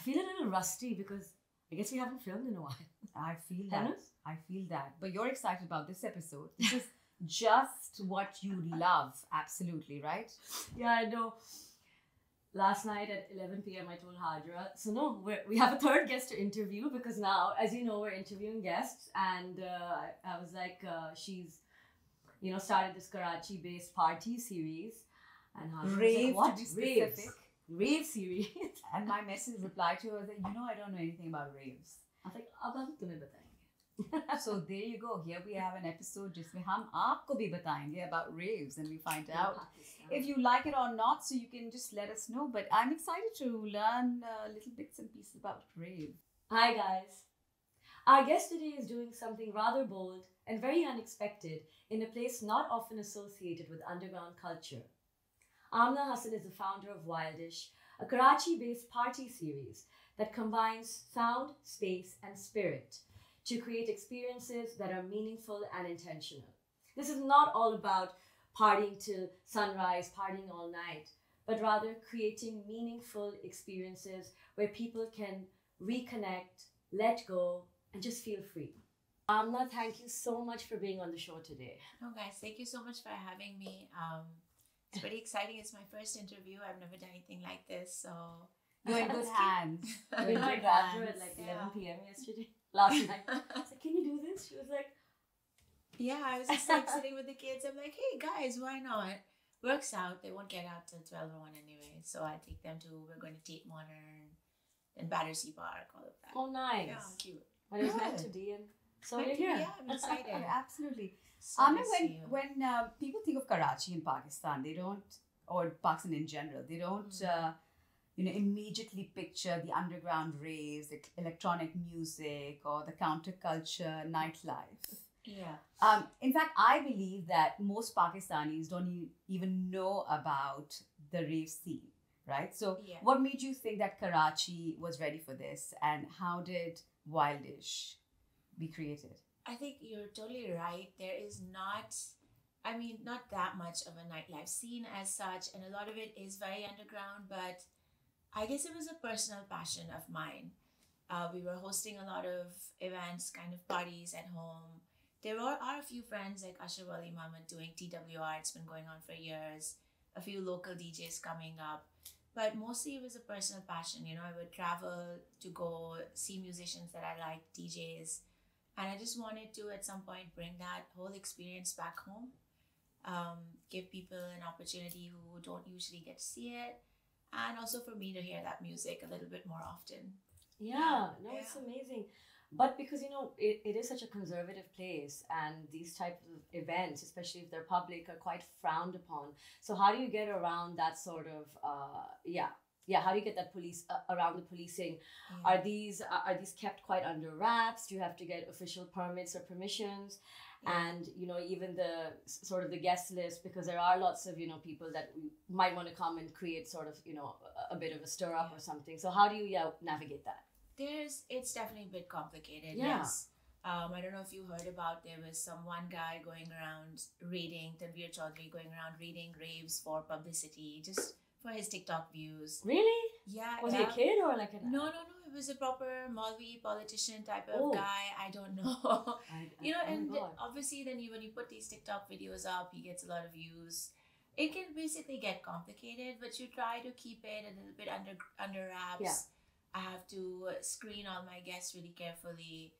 feel a little rusty because I guess we haven't filmed in a while. I feel Hello? that. I feel that. But you're excited about this episode. This is just what you love. Absolutely, right? Yeah, I know. Last night at 11 p.m. I told Hajra, so no, we have a third guest to interview because now, as you know, we're interviewing guests. And I was like, she's, started this Karachi-based party series. And Hajra Rave, was like, what? to be specific. Rave series. And my message reply to her was that, I don't know anything about raves. I was like, अब हम तुम्हें बताएंगे. So there you go. Here we have an episode जिसमें हम आपको भी बताएंगे about raves, and we find out if you like it or not. So you can just let us know. But I'm excited to learn little bits and pieces about rave. Hi guys. Our guest today is doing something rather bold and very unexpected in a place not often associated with underground culture. Amna Hassan is the founder of Wildish, a Karachi-based party series that combines sound, space, and spirit to create experiences that are meaningful and intentional. This is not all about partying till sunrise, partying all night, but rather creating meaningful experiences where people can reconnect, let go, and just feel free. Amna, thank you so much for being on the show today. Oh, guys, thank you so much for having me. It's pretty exciting. It's my first interview. I've never done anything like this, so You're in good hands. We grabbed her at like 11 p.m. yesterday, last night. I was like, can you do this? She was like, yeah, I was just like sitting with the kids. I'm like, hey guys, why not? Works out. They won't get out till 12 or 1 anyway. So I take them to, we're going to Tate Modern, then Battersea Park, all of that. oh, nice. Yeah, cute. But it was meant Good. to be, and so Meant we're to be, here. yeah, I'm excited. Absolutely. So I nice to see you. when people think of Karachi in Pakistan, they don't, or Pakistan in general, they don't, immediately picture the underground raves, the electronic music, or the counterculture nightlife. Yeah. In fact, I believe that most Pakistanis don't even know about the rave scene, right? So, Yeah. what made you think that Karachi was ready for this, and how did Wildish be created? I think you're totally right. There is not that much of a nightlife scene as such, and a lot of it is very underground, but I guess it was a personal passion of mine. We were hosting a lot of events, kind of parties at home. There are a few friends like Ashraf Ali Muhammad doing TWR. It's been going on for years. A few local DJs coming up. But mostly it was a personal passion. I would travel to go see musicians that I like, DJs. And I just wanted to, at some point, bring that whole experience back home. Give people an opportunity who don't usually get to see it. And also for me to hear that music a little bit more often. It's amazing. But because, it is such a conservative place, and these types of events, especially if they're public, are quite frowned upon. So how do you get around that sort of, how do you get that around the policing? Yeah. Are these kept quite under wraps? Do you have to get official permits or permissions? Yeah. And, even the sort of the guest list, because there are lots of, people that might want to come and create sort of, a bit of a stir up or something. So how do you navigate that? It's definitely a bit complicated. Yeah. Yes. I don't know if you heard about, there was one guy going around raiding, Tanveer Chaudhary going around raiding raves for publicity, just for his TikTok views. Really? Yeah. Was he a kid or like a... No. It was a proper Malvi politician type of Oh. guy. I don't know. And God. obviously then when you put these TikTok videos up, he gets a lot of views. It can basically get complicated, but you try to keep it a little bit under wraps. Yeah. I have to screen all my guests really carefully.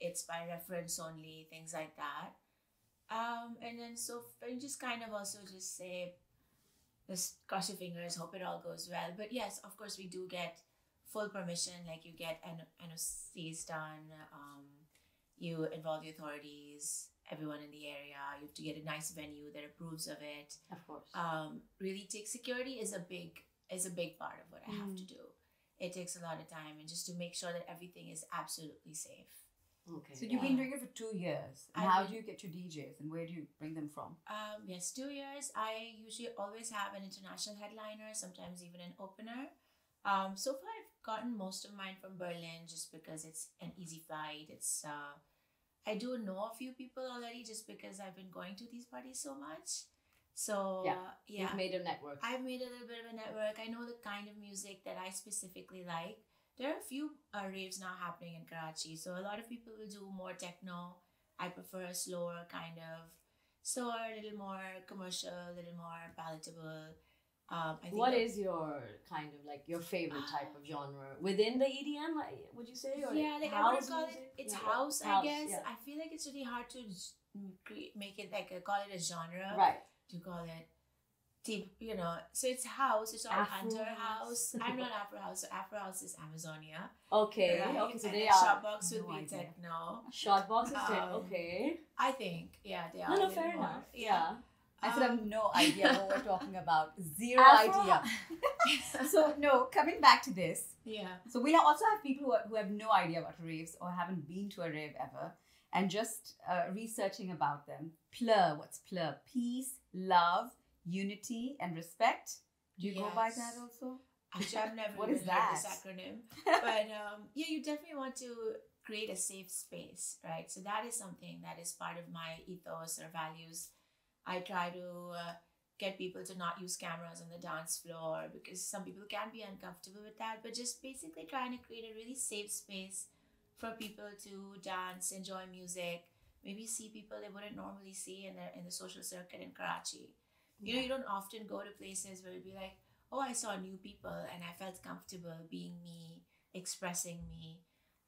It's by reference only, things like that. And then so I just kind of also just say, just cross your fingers, hope it all goes well. But yes, of course, we do get full permission, like you get NOCs done, you involve the authorities, everyone in the area, you have to get a nice venue that approves of it. Of course. Really security is a big part of what I have to do. It takes a lot of time, and just to make sure that everything is absolutely safe. Okay. So you've been doing it for 2 years. And how do you get your DJs, and where do you bring them from? Yes, 2 years. I usually always have an international headliner, sometimes even an opener. So far, I've gotten most of mine from Berlin just because it's an easy flight. I do know a few people already just because I've been going to these parties so much. So yeah, you've made a network. I've made a little bit of a network. I know the kind of music that I specifically like. There are a few raves now happening in Karachi, so a lot of people will do more techno. I prefer a slower kind of, slower, a little more commercial, a little more palatable. I think What is your kind of like your favorite type of genre within the EDM? Would you say? Or yeah, like I house would call music? it. It's Yeah. house, I guess. Yeah. I feel like it's really hard to make it like call it a genre. Right. To call it deep, you know. So it's house. It's all Afro under house. house. I'm not Afro house. So Afro house is Amazonia. Okay. Right? Okay. So and they then are. Shopbox would No be idea. techno. Shotbox is Okay. I think, yeah, they are. No, a no, little fair more. enough. Yeah. I still have no idea what we're talking about. Zero Afro- idea. So no, coming back to this. Yeah. So we'll also have people who have no idea about raves or haven't been to a rave ever and just researching about them. PLUR, what's PLUR? Peace, love, unity, and respect. Do you go by that Yes. also? Actually, I've never What even is heard that? this acronym. But yeah, you definitely want to create a safe space, right? So that is something that is part of my ethos or values. I try to get people to not use cameras on the dance floor because some people can be uncomfortable with that, but just basically trying to create a really safe space for people to dance, enjoy music, maybe see people they wouldn't normally see in the social circuit in Karachi. You know, you don't often go to places where you'd be like, oh, I saw new people and I felt comfortable being me, expressing me.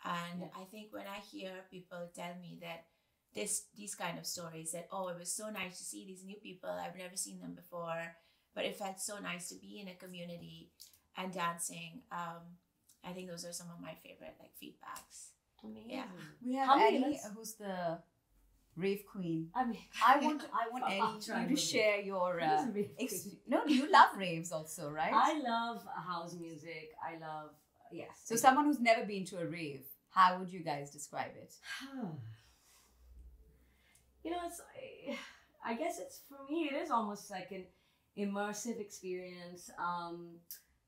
And I think when I hear people tell me that these kind of stories that, oh, it was so nice to see these new people, I've never seen them before, but it felt so nice to be in a community and dancing. I think those are some of my favorite like feedbacks. Amazing. Yeah. We have How many Ainy, of us- who's the rave queen. I mean, I want I'll Ainy try you to with share your What is a rave queen? no, you love raves also, right? I love house music. I love yes. So someone who's never been to a rave, how would you guys describe it? You know, I guess it's, for me, it is almost like an immersive experience.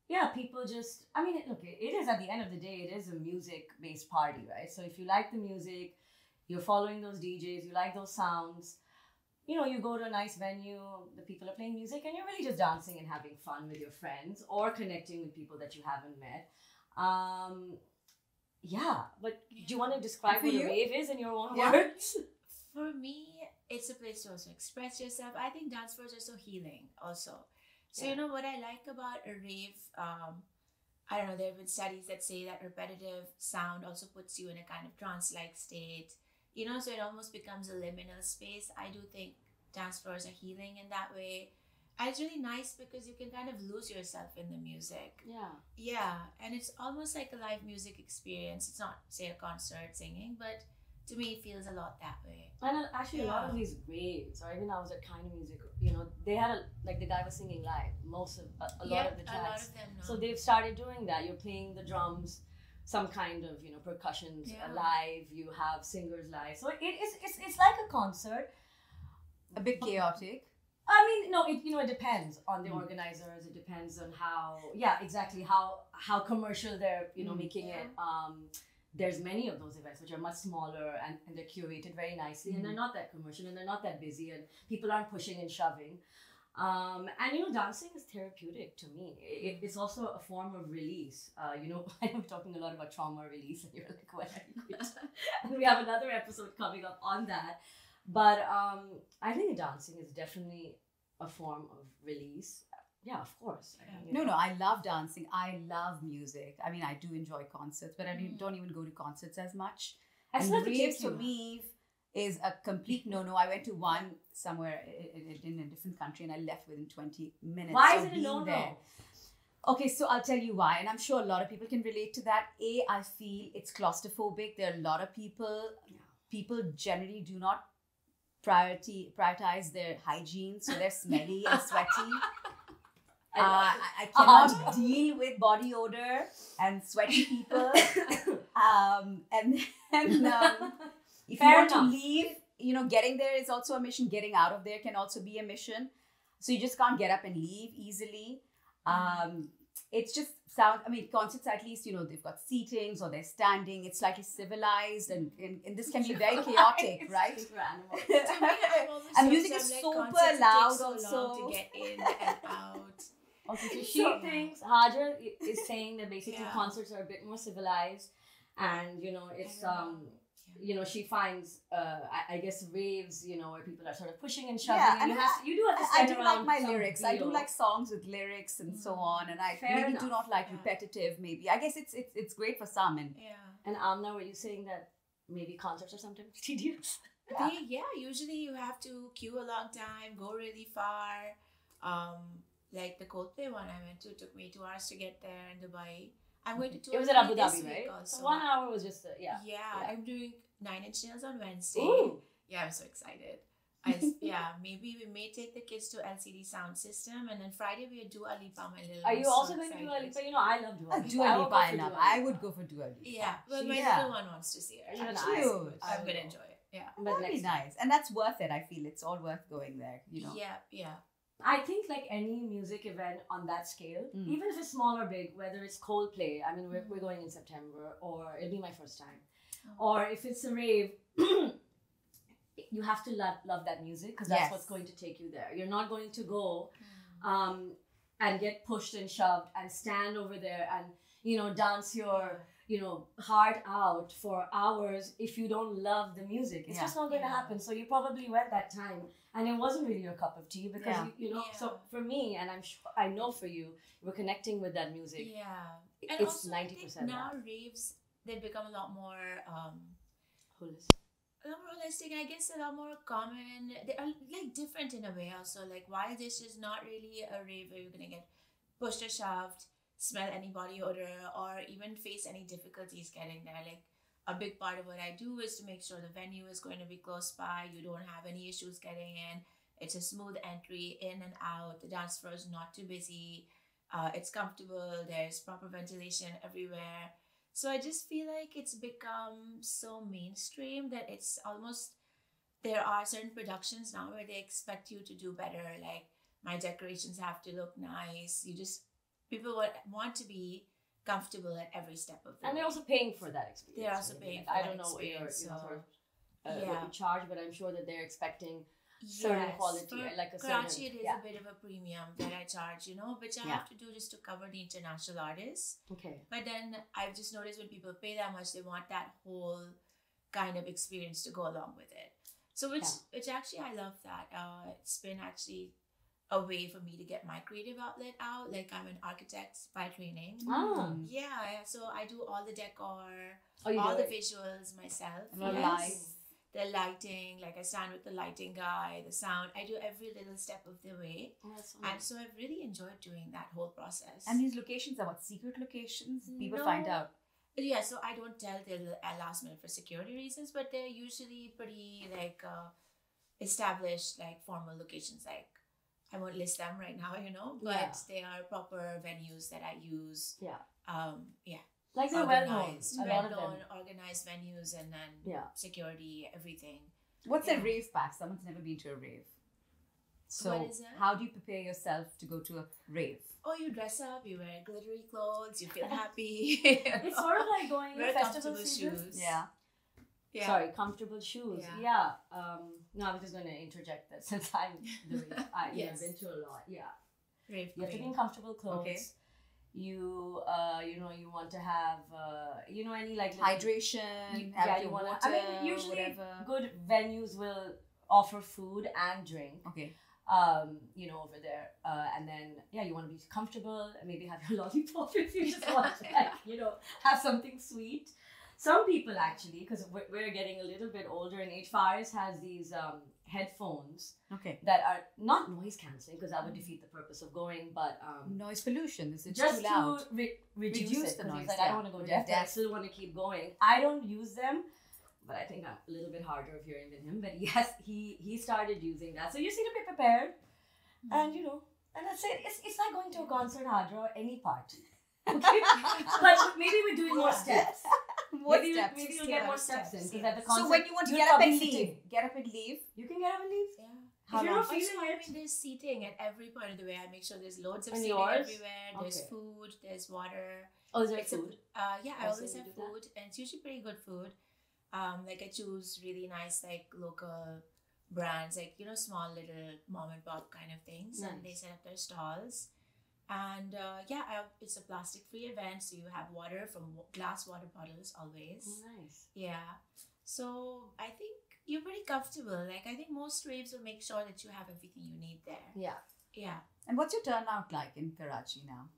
Yeah, people just, I mean, look, it is at the end of the day, it is a music-based party, right? So if you like the music, you're following those DJs, you like those sounds, you know, you go to a nice venue, the people are playing music, and you're really just dancing and having fun with your friends or connecting with people that you haven't met. Yeah, but do you want to describe For what you? a rave is in your own Yeah. words? For me, it's a place to also express yourself. I think dance floors are so healing also. So, you know, what I like about a rave, I don't know, there have been studies that say that repetitive sound also puts you in a kind of trance-like state. You know, so it almost becomes a liminal space. I do think dance floors are healing in that way. And it's really nice because you can kind of lose yourself in the music. Yeah. Yeah, and it's almost like a live music experience. It's not, say, a concert singing, but to me, it feels a lot that way. And actually, a lot Yeah. of these raves, or even I was at Kind of Music, you know, they had like the guy was singing live most of a lot of the a lot tracks. of them now. So they've started doing that. You're playing the drums, some kind of, you know, percussions live. You have singers live. So it's like a concert. A bit chaotic. I mean, no, it depends on the organizers. It depends on how commercial they're, you know, making it. There's many of those events which are much smaller and they're curated very nicely and they're not that commercial and they're not that busy and people aren't pushing and shoving. And, you know, dancing is therapeutic to me. It's also a form of release. You know, I know we're talking a lot about trauma release and you're like, what have you quit? And we have another episode coming up on that. But I think dancing is definitely a form of release. Yeah, of course. I mean, No, I love dancing. I love music. I mean, I do enjoy concerts, but I don't even go to concerts as much. I still And have to raves take for you. me is a complete no-no. I went to one somewhere in a different country and I left within 20 minutes. Why is of it a being no-no? there. Okay, so I'll tell you why. And I'm sure a lot of people can relate to that. I feel it's claustrophobic. There are a lot of people generally do not prioritize their hygiene, so they're smelly and sweaty. I cannot deal with body odor and sweaty people. And then if you Fair want to enough. leave, you know, getting there is also a mission. Getting out of there can also be a mission. So you just can't get up and leave easily. it's just sound. I mean, concerts at least, you know, they've got seatings or they're standing. It's slightly civilized, and this can be very chaotic, right? And music is super loud so also. long to get in and out. Okay, so she thinks, Hajra is saying that basically concerts are a bit more civilized, and you know, it's you know, she finds I guess raves, you know, where people are sort of pushing and shoving, and you do have to stand around. I do like my lyrics. I do like songs with lyrics and so on, and I maybe do not like repetitive. Maybe I guess it's great for some. And And Amna, were you saying that maybe concerts are sometimes tedious? Usually you have to queue a long time, go really far. Like the Coldplay one I went to took me 2 hours to get there in Dubai. I'm going to tour. It was at Abu this Dhabi, right? Also. So 1 hour was just I'm doing 9 Inch Nails on Wednesday. Ooh. Yeah, I'm so excited. Maybe we may take the kids to LCD Sound System, and then Friday we do Dua Lipa. My little. Are you also going to Dua Lipa? You know, I love Dua Lipa. Dua Lipa, I love. I would go for Dua Lipa. Yeah, but my little one wants to see her. Cute. I'm gonna enjoy it. Yeah, that'd be nice, and that's worth it. I feel it's all worth going there. You know. Yeah. I think like any music event on that scale, even if it's small or big, whether it's Coldplay, I mean, we're going in September, or it'll be my first time, or if it's a rave, you have to love that music, because that's what's going to take you there. You're not going to go and get pushed and shoved and stand over there and, you know, dance your, you know, heart out for hours if you don't love the music. It's just not going to happen. So you probably went that time and it wasn't really your cup of tea, because you know. So for me, and I'm sure, I know for you, we're connecting with that music. And it's also 90% I think now raves, they've become a lot more holistic. A lot more holistic, and I guess a lot more common. They are like different in a way also. Like, while this is not really a rave where you're gonna get pushed or shoved, smell any body odor, or even face any difficulties getting there. Like, a big part of what I do is to make sure the venue is going to be close by. You don't have any issues getting in. It's a smooth entry in and out. The dance floor is not too busy. It's comfortable. There's proper ventilation everywhere. So I just feel like it's become so mainstream that it's almost, there are certain productions now where they expect you to do better. Like, my decorations have to look nice. People want to be comfortable at every step of the way. And they're also paying for that experience. They're also paying for I that don't know what you're experience, what you charge, but I'm sure that they're expecting certain quality. Like Karachi, it is a bit of a premium that I charge, you know, which I have to do just to cover the international artists. Okay. But then I've just noticed when people pay that much, they want that whole kind of experience to go along with it. So which actually, I love that. It's been actually a way for me to get my creative outlet out. Like, I'm an architect by training. So I do all the decor, all the visuals myself. The lighting, like I stand with the lighting guy, the sound. I do every little step of the way. And so I've really enjoyed doing that whole process. And these locations are what, secret locations? People find out. Yeah, so I don't tell till the last minute for security reasons, but they're usually pretty like established, like formal locations. Like, I won't list them right now, you know, but they are proper venues that I use. Like, they're well-known, organized venues, and then security, everything. What's a rave pack? Someone's never been to a rave. So what is it? How do you prepare yourself to go to a rave? Oh, you dress up, you wear glittery clothes, you feel happy. It's sort of like going to festival shoes. Yeah. Sorry, comfortable shoes. No, I was just going to interject that since I'm the rave. I've been to a lot. Rave. You have to be in comfortable clothes. Okay. You you want to have any like hydration, you want water, I mean, usually whatever. Good venues will offer food and drink. Okay. Over there, and then you want to be comfortable and maybe have your lollipop if you just want to have something sweet. Some people actually, because we're getting a little bit older in age, Faris has these headphones that are not noise cancelling, because that would defeat the purpose of going, but noise pollution. Is it just too loud? To reduce the noise. Like, I don't want to go deaf, but I still want to keep going. I don't use them, but I think I'm a little bit harder of hearing than him. But yes, he started using that. So you see to be prepared, and and that's it. It's like going to a concert, Hajra, or any part. Okay, but maybe we're doing more steps. Maybe you'll get more steps in. Because at the concert, so when you want to get up and leave, You can get up and leave? Yeah. How If you're long? not feeling Also, I it, mean, there's seating at every point of the way. I make sure there's loads of And seating yours? everywhere. There's Okay. food, there's water. oh, is there It's a- food? Yeah, I Also, always you have do that? food, and it's usually pretty good food. Like I choose really nice, like local brands, like small little mom and pop kind of things, and they Nice. set up their stalls. And it's a plastic-free event, so you have water from glass water bottles always. Oh, nice. Yeah. So I think you're pretty comfortable. Like I think most raves will make sure that you have everything you need there. Yeah. Yeah. And what's your turnout like in Karachi now?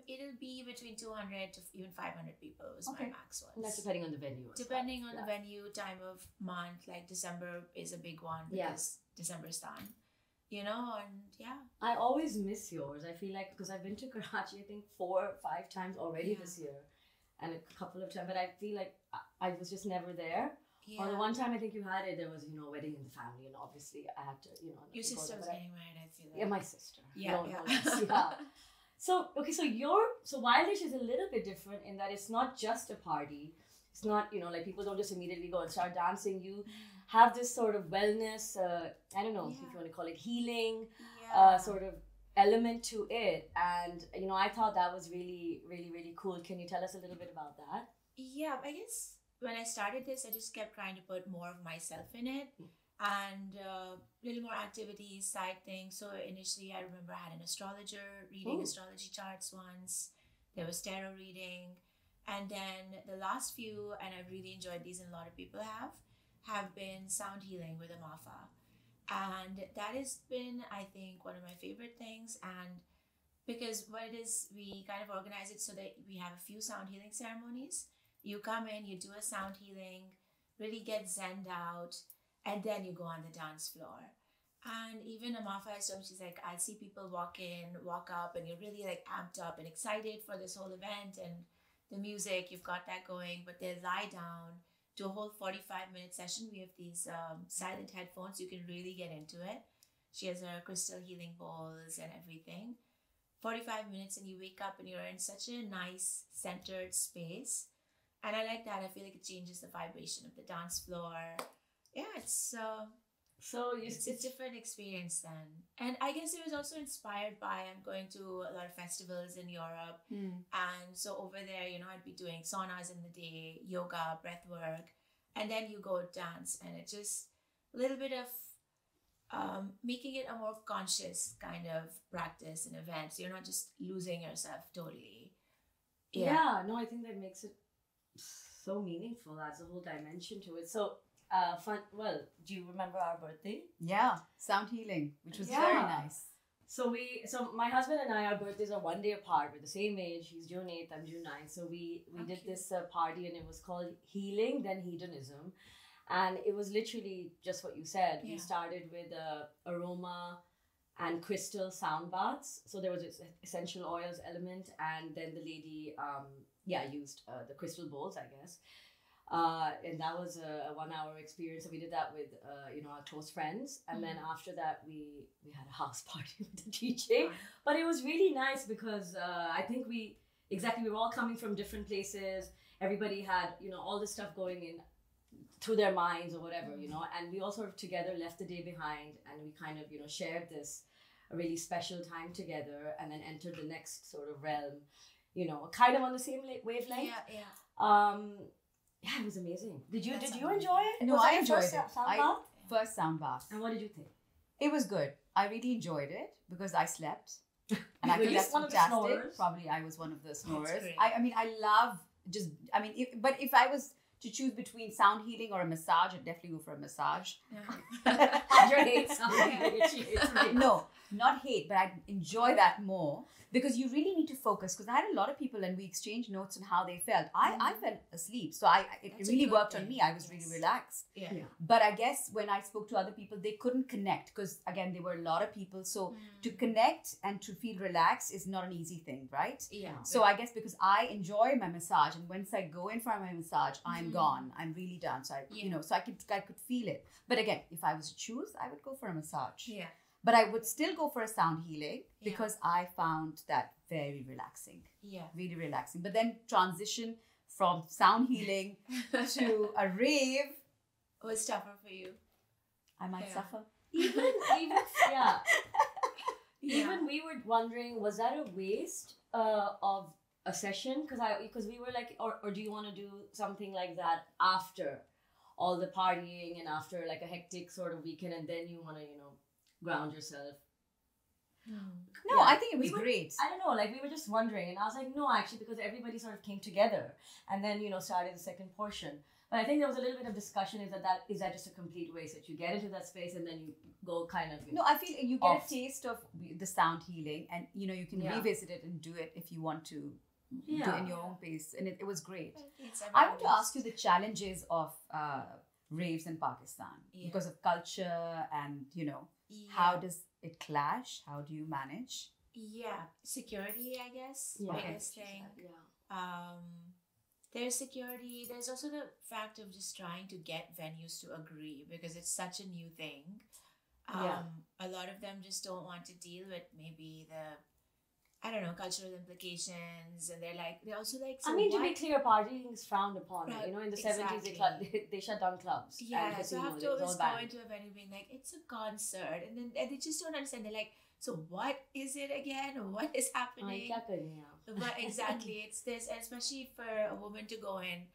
It'll be between 200 to even 500 people was Okay. my max was. And that's depending on the venue. as well. Depending on Yeah. the venue, time of month, like December is a big one Yeah. because December's done. And yeah. I always miss yours. I feel like because I've been to Karachi, I think 4 or 5 times already Yeah. this year, and a couple of times. But I feel like I was just never there. Yeah. Or the one time I think you had it, there was a wedding in the family, and obviously I had to Your go sister there, was but getting married, I feel like. yeah, my sister. Yeah, No, yeah. no less, yeah. So okay, so Wildish is a little bit different in that it's not just a party. It's not like people don't just immediately go and start dancing. You have this sort of wellness. I don't know if you Yeah. want to call it healing. Yeah. Sort of element to it, and I thought that was really, really, really cool. Can you tell us a little bit about that? Yeah, I guess when I started this, I just kept trying to put more of myself in it and little more activities, side things. So initially, I remember I had an astrologer reading Ooh. astrology charts once. There was tarot reading. And then the last few, and I've really enjoyed these, and a lot of people have been sound healing with Amafa. And that has been, I think, one of my favorite things. And because what it is, we kind of organize it so that we have a few sound healing ceremonies. You come in, you do a sound healing, really get zenned out, and then you go on the dance floor. And even Amafa has told me, she's like, I see people walk in, walk up, and you're really like amped up and excited for this whole event and the music, you've got that going, but they lie down, do a whole 45-minute session. We have these silent headphones, you can really get into it. She has her crystal healing bowls and everything. 45 minutes and you wake up and you're in such a nice centered space. And I like that. I feel like it changes the vibration of the dance floor. Yeah, it's a different experience then. And I guess it was also inspired by, I'm going to a lot of festivals in Europe. And so over there, I'd be doing saunas in the day, yoga, breath work, and then you go dance. And it's just a little bit of making it a more conscious kind of practice and event. So you're not just losing yourself totally. Yeah, no, I think that makes it so meaningful. Adds a whole dimension to it. So fun. Well, do you remember our birthday? Yeah, sound healing, which was Yeah. very nice. So my husband and I, our birthdays are 1 day apart. We're the same age. He's June 8th, I'm June 9th. So we did this party, and it was called Healing, then Hedonism. And it was literally just what you said. Yeah. We started with aroma and crystal sound baths. So there was this essential oils element, and then the lady used the crystal bowls, I guess. And that was a 1 hour experience. So we did that with our close friends, and then after that we had a house party with the DJ. But it was really nice because I think we were all coming from different places. Everybody had all this stuff going in through their minds or whatever, and we all sort of together left the day behind, and we kind of shared this a really special time together, and then entered the next sort of realm, kind of on the same wavelength. Yeah, it was amazing. Did you That's enjoy it? No, Was that I your enjoyed first it. sound I- bath? First sound bath. And what did you think? It was good. I really enjoyed it because I slept. And You I were think just that's one of the fantastic. snorers? Probably I was one of the snorers. great. I mean, I love but if I was to choose between sound healing or a massage, I'd definitely go for a massage. Hajra hates something. She hates me. No, not hate, but I enjoy that more because you really need to focus. Because I had a lot of people and we exchanged notes on how they felt. I fell asleep, so it That's a really good worked on thing. me. I was really Yes. relaxed. Yeah. Yeah. But I guess when I spoke to other people, they couldn't connect because again, there were a lot of people. So to connect and to feel relaxed is not an easy thing, right? Yeah. So I guess because I enjoy my massage, and once I go in for my massage, I'm gone. I'm really done. So so I could feel it. But again, if I was to choose, I would go for a massage. Yeah. But I would still go for a sound healing Yeah. because I found that very relaxing, Yeah. really relaxing. But then transition from sound healing to a rave, What's tougher for you? I might Yeah. suffer. even yeah. Yeah. Even we were wondering, was that a waste of a session? Because we were like, or do you want to do something like that after all the partying and after like a hectic sort of weekend, and then you want to ground yourself? No, Yeah. I think it was We were- great. I don't know, like we were just wondering, and I was like, no, actually, because everybody sort of came together and then started the second portion. But I think there was a little bit of discussion: is that just a complete waste that you get into that space and then you go kind of No, I feel you get off. a taste of the sound healing, and you can Yeah. revisit it and do it if you want to do it in your own pace, and it was great. It's I want to everybody's- ask you the challenges of raves in Pakistan Yeah. because of culture and Yeah. how does it clash? How do you manage? Yeah, security, I guess. Yeah. Biggest thing. There's security. There's also the fact of just trying to get venues to agree because it's such a new thing. Yeah. A lot of them just don't want to deal with maybe the cultural implications, and they're also like. So I mean, to be what? clear, partying is frowned upon. Right, In the 70s, exactly. they shut down clubs. Yeah, and so I have casinos. to It was always all go banned. into a venue being like, it's a concert, and they just don't understand. They're like, so what is it again? What is Ay, happening? kya karenge aap? But exactly, there's especially for a woman to go in,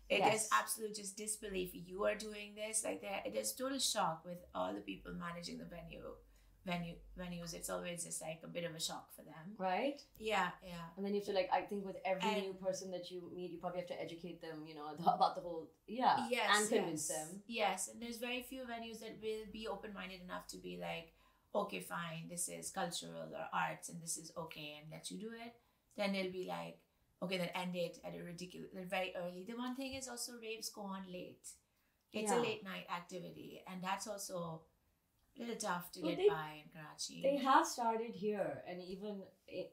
there's Yes. absolute just disbelief. You are doing this, like there's total shock with all the people managing the venues. It's always just like a bit of a shock for them. Right? Yeah. And then you have to I think with every new person that you meet, you probably have to educate them, about the whole, and convince them. Yes, and there's very few venues that will be open-minded enough to be like, okay, fine, this is cultural or arts, and this is okay, and let you do it. Then they'll be like, okay, then end it at a ridiculous, very early. The one thing is also raves go on late. It's a Yeah. late night activity, and that's also a little tough to Well, get by in Karachi. They have started here, and even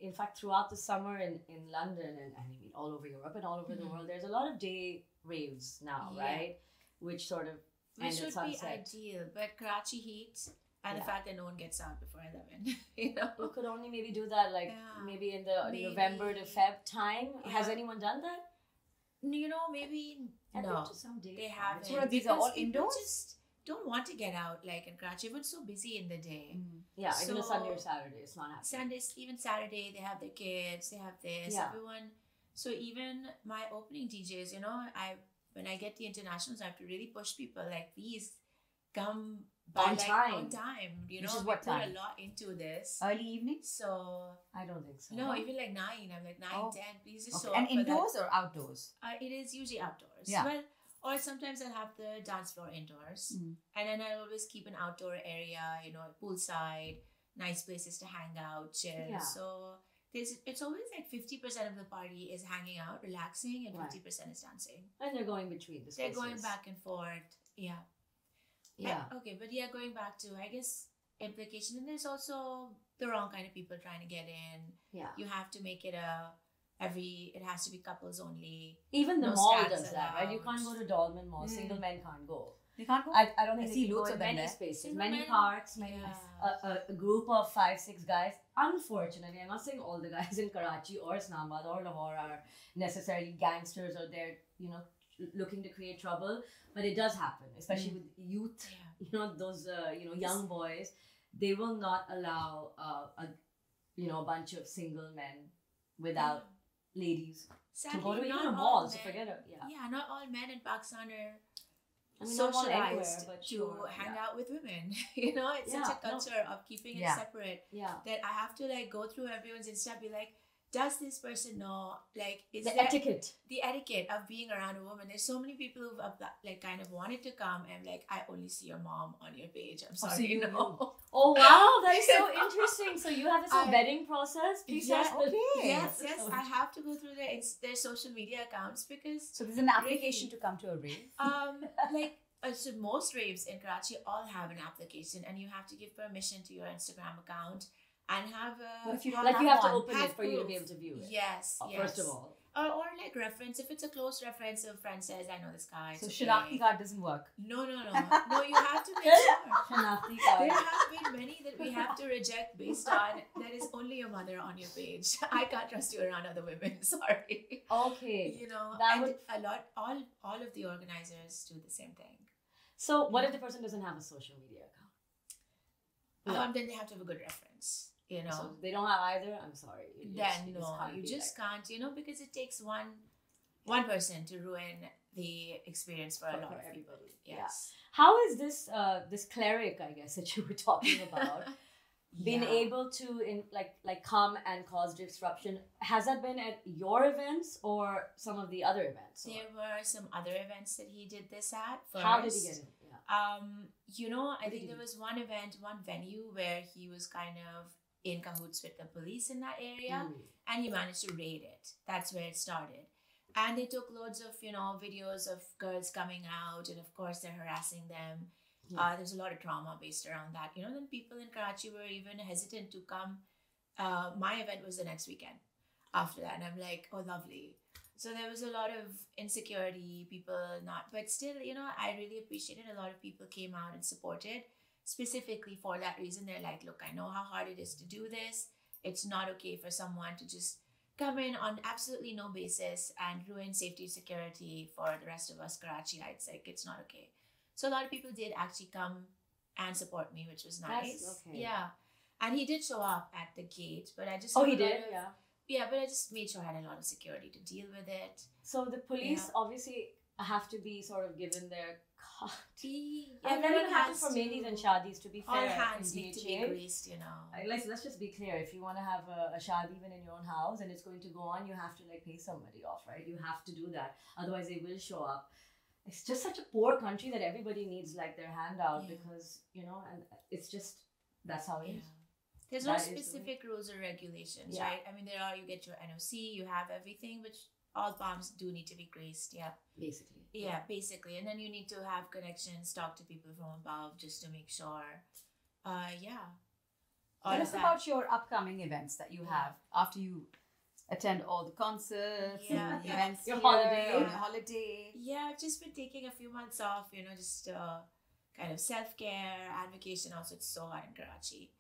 in fact throughout the summer in London and I mean all over Europe and all over the world, there's a lot of day raves now, Yeah. right? Which sort of Which end at would be sunset. ideal, but Karachi heat and the Yeah. fact that no one gets out before 11, You could only maybe do that Yeah. maybe in the Maybe. November to Feb time. Has Yeah. anyone done that? Maybe I've been no. to some day They parties. haven't. So these are all Because people indoors? just don't want to get out like in Karachi. Everyone's so busy in the day. Yeah, even a Sunday or So- Saturday, it's not happening. Sundays, even Saturday, they have their kids, they have this, Yeah. everyone. So even my opening DJs, when I get the internationals, I have to really push people like, please come by On time. on time. Which is we what put time? a lot into this. Early evening? So I don't think so. no, even like 9. I'm like 9, Oh. 10. Please just Okay. show And up for that. indoors or outdoors? It is usually outdoors. Yeah. Well, or sometimes I'll have the dance floor indoors. And then I'll always keep an outdoor area, poolside, nice places to hang out, chill. Yeah. So it's always like 50% of the party is hanging out, relaxing, and Right. 50% is dancing. And they're going between the They're spaces. going back and forth. Yeah. Yeah. Okay, but yeah, going back to, I guess, implication. And there's also the wrong kind of people trying to get in. Yeah. You have to make it it has to be couples only. Even the No mall scabs does that, right? You allowed. can't go to Dolmen Mall. Single men can't go. They can't go? I don't I think see they can go loads in of them many there. spaces, Single many men- parks, many Yeah. a group of 5-6 guys. Unfortunately, I'm not saying all the guys in Karachi or Islamabad or Lahore are necessarily gangsters or they're looking to create trouble, but it does happen, especially with youth. Yeah. Those young boys. They will not allow a bunch of single men without ladies Sadly, to go to even not a all mall. So men- forget it. Yeah. Yeah, not all men in Pakistan are I mean, not all everywhere, socialized but to sure, hang yeah. out with women. It's such Yeah, a culture of keeping it Yeah. separate Yeah. that I have to go through everyone's Insta, be like, does this person know is The there etiquette. the etiquette of being around a woman? There's so many people who've kind of wanted to come and I only see your mom on your page. I'm so sorry, you- no. Oh wow, that is so interesting. So you have this whole I- vetting process. Please Yeah, tell us the- okay. Yes, So- I have to go through their social media accounts because So there's an application to come to a rave. So most raves in Karachi all have an application, and you have to give permission to your Instagram account and have a What if you don't Like you have to one. open Have it for you to be proof. able to view it. Yes, yes. First of all. or reference. If it's a close reference, a friend says, "I know this guy." So it's Shinakti okay. card doesn't work. No. You have to make sure. Shanafti There card. have been many that we have to reject based on that is only your mother on your page. I can't trust you around other women. Sorry. Okay. That That and would- all of the organizers do the same thing. So what if the person doesn't have a social media account? then they have to have a good reference. You know, So if they don't have either, I'm sorry. then no, you just can't. You know, because it takes one person to ruin the experience for a lot of people. everybody. Yes. How is this this cleric, I guess, that you were talking about, been able to come and cause disruption? Has that been at your events or some of the other events? There were some other events that he did this at first. How did he get in? Yeah. You know, I think there was one event, one venue where he was kind of in cahoots with the police in that area, and he managed to raid it. That's where it started. And they took loads of, you know, videos of girls coming out, and of course they're harassing them. There's a lot of trauma based around that. You know, then people in Karachi were even hesitant to come. My event was the next weekend after that, and I'm like, oh, lovely. So there was a lot of insecurity, people but still, you know, I really appreciated a lot of people came out and supported. Specifically for that reason, they're like, look, I know how hard it is to do this. It's not okay for someone to just come in on absolutely no basis and ruin safety security for the rest of us Karachiites. Like, it's not okay. So a lot of people did actually come and support me, which was nice. That's okay. Yeah. And he did show up at the gate, but I just he did? Yeah, but I just made sure I had a lot of security to deal with it. So the police obviously have to be sort of given their And that even happens for Mehndis and Shadis, to be fair. All hands need to be greased, you know. Let's just be clear. If you want to have a shadi even in your own house and it's going to go on, you have to pay somebody off, right? You have to do that. Otherwise, they will show up. It's just such a poor country that everybody needs their hand out because, you know, and it's just, that's how it is. There's no specific rules or regulations, right? I mean, you get your NOC, you have everything, which all palms do need to be greased, Basically. Yeah, basically. And then you need to have connections, talk to people from above just to make sure. Tell us about your upcoming events that you have after you attend all the concerts and events. Your holiday. Yeah, I've just been taking a few months off, you know, just kind of self-care, advocation. Also, it's so hot in Karachi.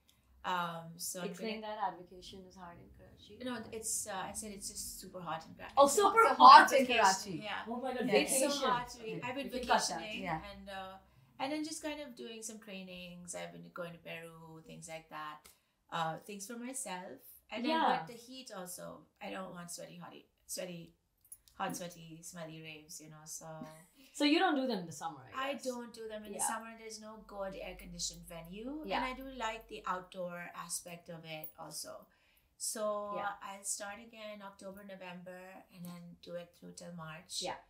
So explain that advocation is hard in Karachi. No, it's I said it's just super hot in Karachi. Oh, super hot in Karachi. Yeah. Oh my God, It's vacation. so hot. I've been vacationing and then just kind of doing some trainings. I've been going to Peru, things like that. Things for myself. And then with the heat also, I don't want sweaty, smelly raves, you know, so. So you don't do them in the summer, I guess. I don't do them in the summer. There's no good air-conditioned venue. Yeah. And I do like the outdoor aspect of it also. So I'll start again October, November, and then do it through till March. Yeah.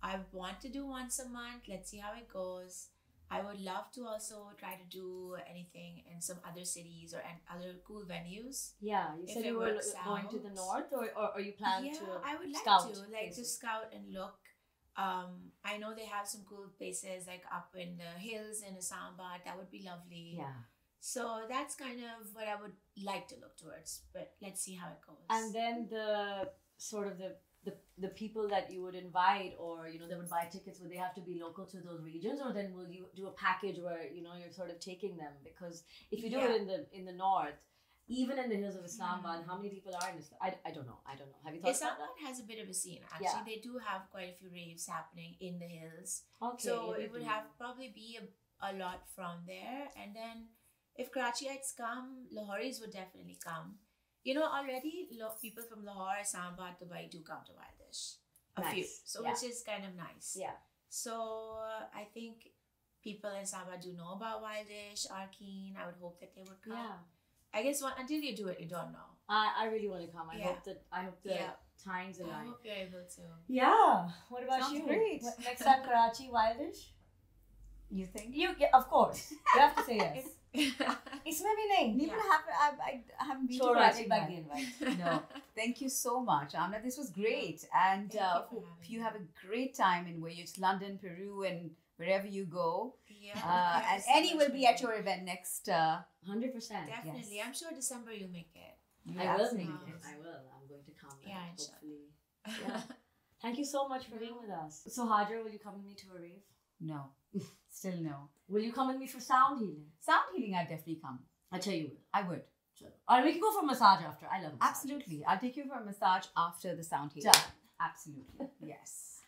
I want to do once a month. Let's see how it goes. I would love to also try to do anything in some other cities or other cool venues. Yeah, you said you were going to the north, or you plan to I would like scout to scout and look. I know they have some cool places up in the hills in Islamabad. That would be lovely. Yeah. So that's kind of what I would like to look towards. But let's see how it goes. And then the sort of the people that you would invite, or they would buy tickets, would they have to be local to those regions, or then will you do a package where you're sort of taking them? Because if you do it in the north, even in the hills of Islamabad, how many people are in Islam? I don't know. Have you thought Islamabad about that? has a bit of a scene, actually. They do have quite a few raves happening in the hills. Okay. So it would probably be a lot from there. And then if Karachiites come, Lahoris would definitely come. Already people from Lahore, Islamabad, Dubai do come to Wildish. A few. So which is kind of nice. Yeah. So I think people in Islamabad do know about Wildish, are keen. I would hope that they would come. Yeah. I guess until you do it, you don't know. I really want to come. I hope the times align. I hope you're able to. Yeah. What about Sounds you? great. Next time, Karachi, Wildish? You think? Of course. You have to say yes. Isme bhi nahi. I haven't been to Karachi back the invite. No. Thank you so much, Amna. This was great. And hope you have a great time in London, Peru, and wherever you go. Yeah. And Ainy will be at your event next. 100%. Definitely. Yes. I'm sure December you'll make it. I will make it. I will. I'm going to come. Yeah, hopefully. Yeah. Thank you so much for being with us. So, Hajra, will you come with me to a rave? No. Still no. Will you come with me for sound healing? Sound healing, I'd definitely come. I'll tell you will. I would. Sure. Or we can go for a massage after. I love massage. Absolutely. I'll take you for a massage after the sound healing. Done. Absolutely. Yes.